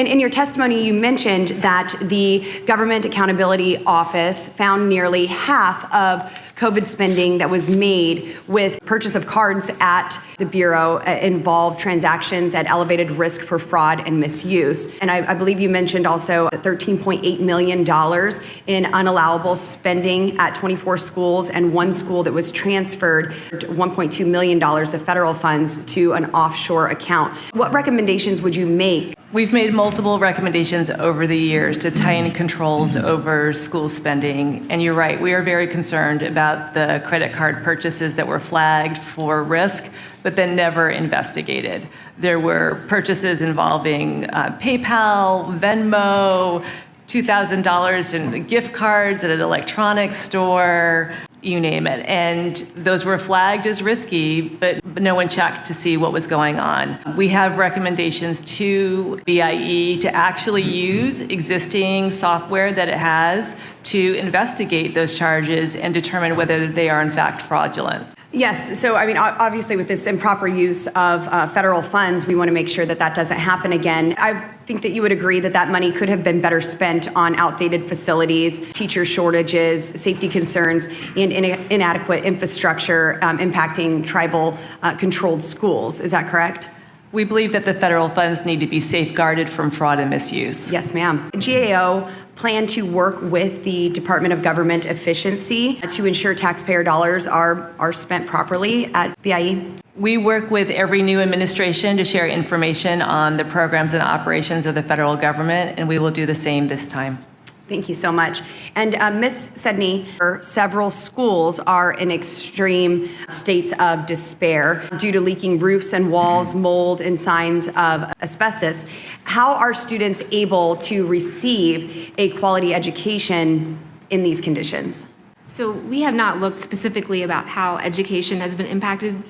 And in your testimony, you mentioned that the Government Accountability Office found nearly half of COVID spending that was made with purchase of cards at the Bureau involved transactions at elevated risk for fraud and misuse. And I believe you mentioned also $13.8 million in unallowable spending at 24 schools and one school that was transferred $1.2 million of federal funds to an offshore account. What recommendations would you make? We've made multiple recommendations over the years to tighten controls over school spending. And you're right, we are very concerned about the credit card purchases that were flagged for risk, but then never investigated. There were purchases involving PayPal, Venmo, $2,000 in gift cards at an electronics store, you name it. And those were flagged as risky, but no one checked to see what was going on. We have recommendations to BIE to actually use existing software that it has to investigate those charges and determine whether they are in fact fraudulent. Yes, so I mean, obviously with this improper use of federal funds, we want to make sure that that doesn't happen again. I think that you would agree that that money could have been better spent on outdated facilities, teacher shortages, safety concerns, and inadequate infrastructure impacting tribal controlled schools. Is that correct? We believe that the federal funds need to be safeguarded from fraud and misuse. Yes, ma'am. GAO plan to work with the Department of Government Efficiency to ensure taxpayer dollars are spent properly at BIE. We work with every new administration to share information on the programs and operations of the federal government, and we will do the same this time. Thank you so much. And Ms. Sedney, several schools are in extreme states of despair due to leaking roofs and walls, mold, and signs of asbestos. How are students able to receive a quality education in these conditions? So we have not looked specifically about how education has been impacted,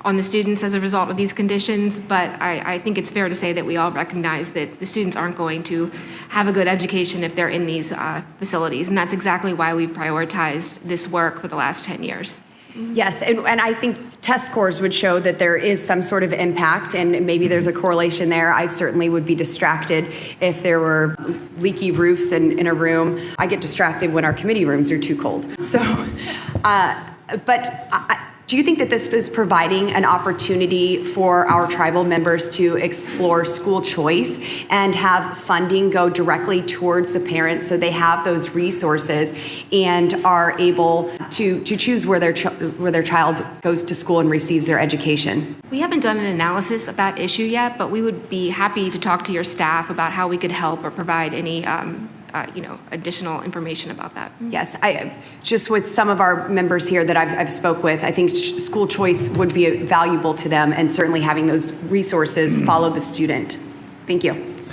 on the students as a result of these conditions, but I think it's fair to say that we all recognize that the students aren't going to have a good education if they're in these facilities, and that's exactly why we prioritized this work for the last 10 years. Yes, and I think test scores would show that there is some sort of impact, and maybe there's a correlation there. I certainly would be distracted if there were leaky roofs in a room. I get distracted when our committee rooms are too cold. So, do you think that this is providing an opportunity for our tribal members to explore school choice and have funding go directly towards the parents so they have those resources and are able to choose where their child goes to school and receives their education? We haven't done an analysis of that issue yet, but we would be happy to talk to your staff about how we could help or provide any additional information about that. Yes, just with some of our members here that I've spoke with, I think school choice would be valuable to them, and certainly having those resources follow the student. Thank you.